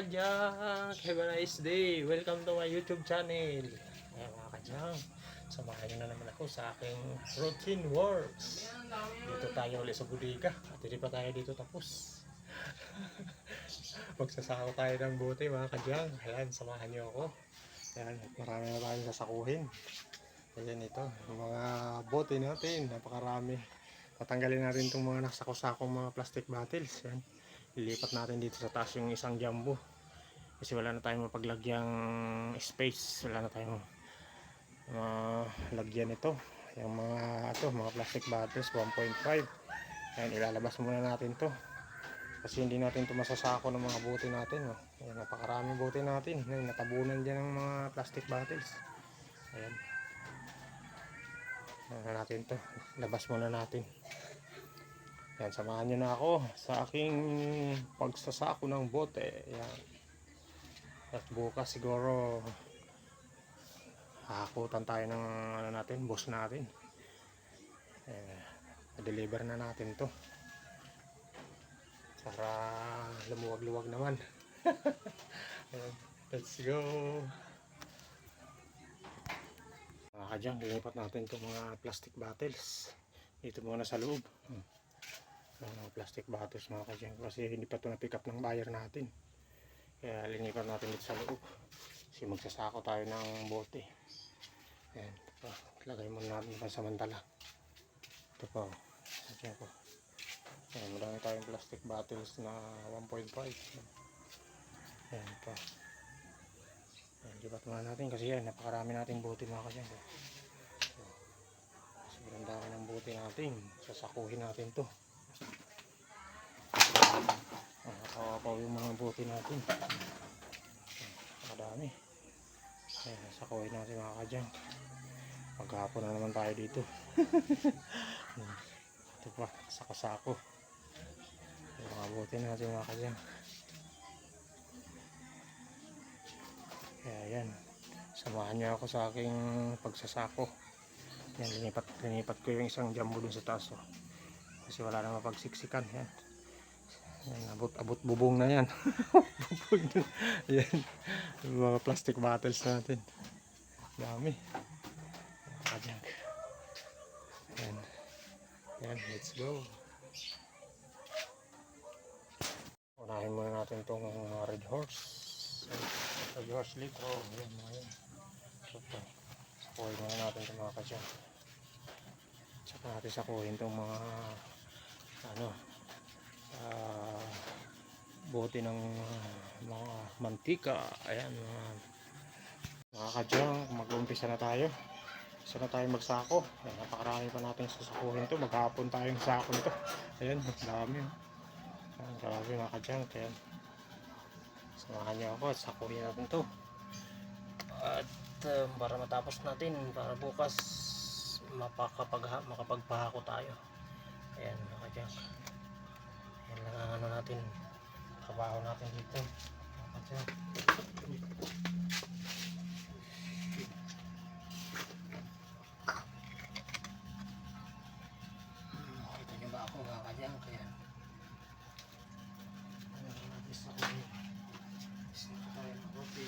kadyang, have a nice day. Welcome to my YouTube channel. Ayan mga kadyang, samahan nyo na naman ako sa aking routine works. Dito tayo ulit sa bodega at hindi pa tayo dito tapos. Magsasako tayo ng bote mga kadyang. Ayan, samahan nyo ako. Ayan, marami na tayong sasakuhin. Ayan ito, yung mga bote natin, napakarami. Patanggalin natin itong mga nasako-sakong mga plastic bottles. Ayan. Lilipat natin dito sa taas yung isang jumbo kasi wala na tayong mapaglagyang space, wala na tayong lagyan ito yung mga plastic bottles 1.5. Ayan, ilalabas muna natin to kasi hindi natin to masasako ng mga bote natin. Ayan, napakaraming bote natin. Ayan, natabunan dyan ng mga plastic bottles. Ayan, natin to, labas muna natin. Yan, samahan nyo na ako sa aking pagsasako ng bote. Yan. At bukas siguro hakutan tayo ng boss natin. Deliver na natin to para lumuwag-luwag naman. Ayan, let's go. Mga kadyang, lilipat natin itong mga plastic bottles dito muna sa loob. Mga plastic bottles mga kadyang, kasi hindi pa ito na-pick up ng buyer natin, kaya linipan natin dito sa loob kasi magsasako tayo ng bote. Ayan, ito pa, lagay muna natin pansamantala. Ito pa, sadya po. Ayan, marami tayong plastic bottles na 1.5. Ayan pa. Ayan, lipat muna natin kasi yan, napakarami nating bote mga kadyang. Sobrang dami ng bote natin, sasakuhin natin to. Nakakawapaw yung mga bote natin, madami. Ayan, sakuhin natin mga kadyang. Maghapon na naman tayo dito. Ito pa, sako-sako yung mga bote natin mga kadyang. Kaya yan, samahan niyo ako sa aking pagsasako. Yan, linipat ko yung isang jumbo dun sa taas kasi wala na mapagsiksikan. Yan. Yan, abot bubong na yan. Yan, yung mga plastic bottles natin, dami. Yan. Yan, let's go. Unahin muna natin itong red horse litro. Yan mga yan. Sakuhin muna natin itong mga kadyang. Tsaka natin sakuhin itong mga bote ng mga mantika. Ayan mga kadyang, mag-uumpisa na tayo. Isa na tayo magsako. Ayan, napakarami pa natin sasakuhin ito. Maghapon tayong sako nito. Ayan, dami. Ayan, grabe mga kadyang. Ayan, samahan niyo ako at sakuhin natin ito. At para matapos natin, para bukas makapagpahako tayo. Ayan mga kadyang. Ayan lang natin, trabaho natin dito. Kita nyo ba ako mga kadyang? Kaya isa tayo mabuti.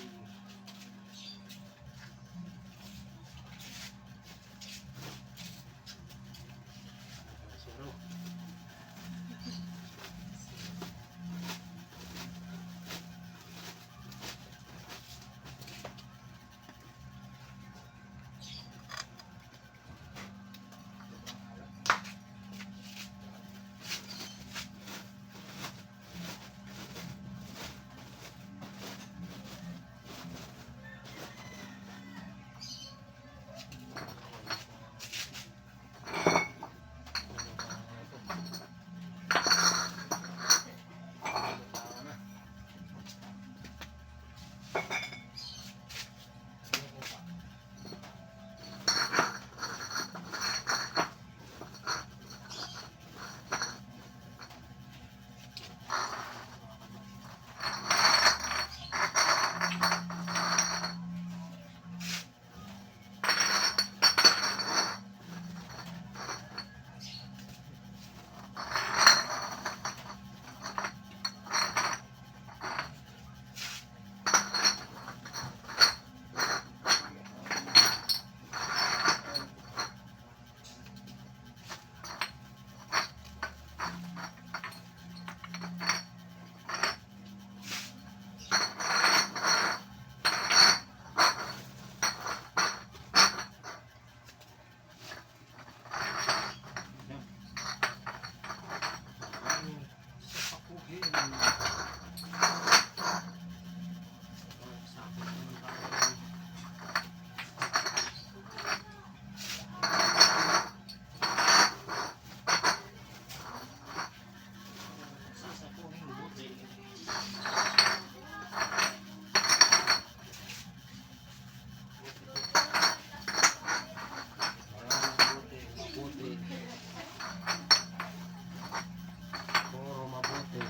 Puro mabuti.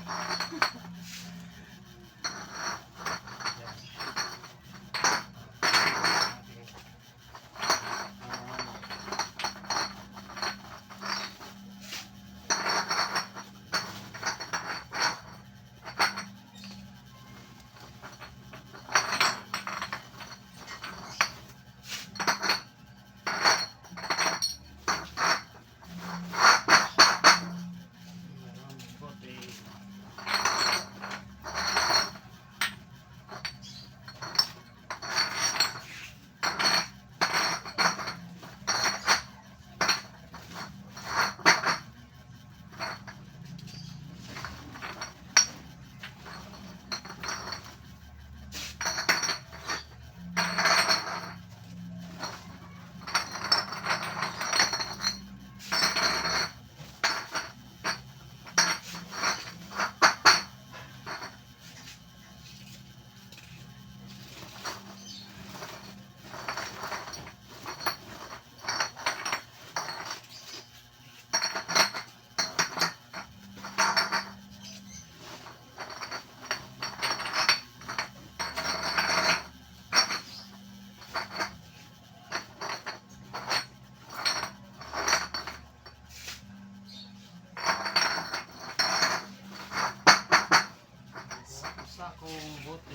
Sakong bote.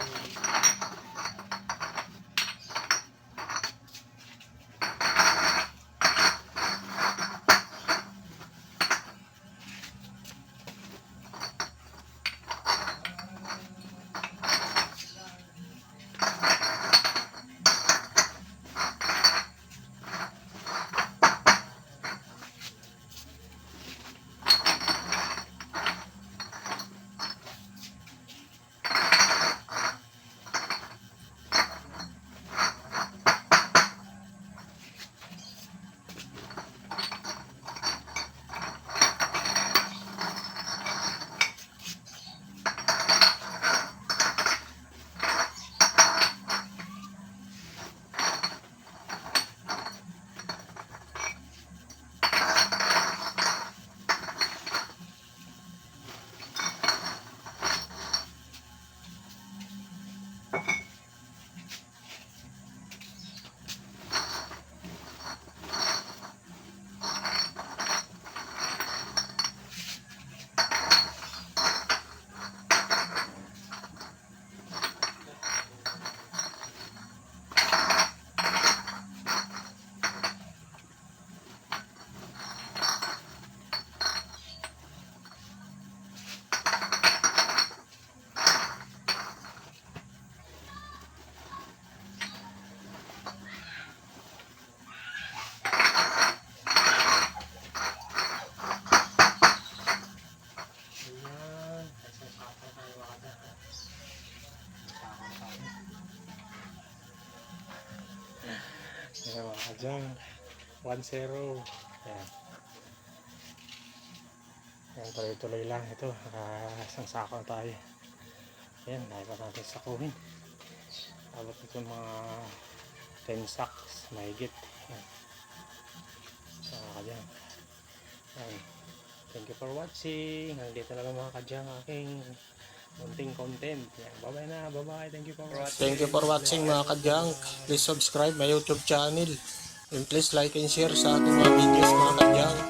Ayan mga kadyang, 1-0. Ayan. Ayan, tuloy-tuloy lang ito. Isang sako na tayo. Ayan, nahipa natin sakuhin. Abot ito mga 10 sacks, mahigit. Ayan. Mga kadyang. Ayan. Thank you for watching. Nandito na lang mga kadyang aking munting content. Ayan, bye-bye na. Bye-bye. Thank you for watching. Thank you for watching mga kadyang. Please subscribe my YouTube channel. And please like and share sa ating mga videos mga kadyang.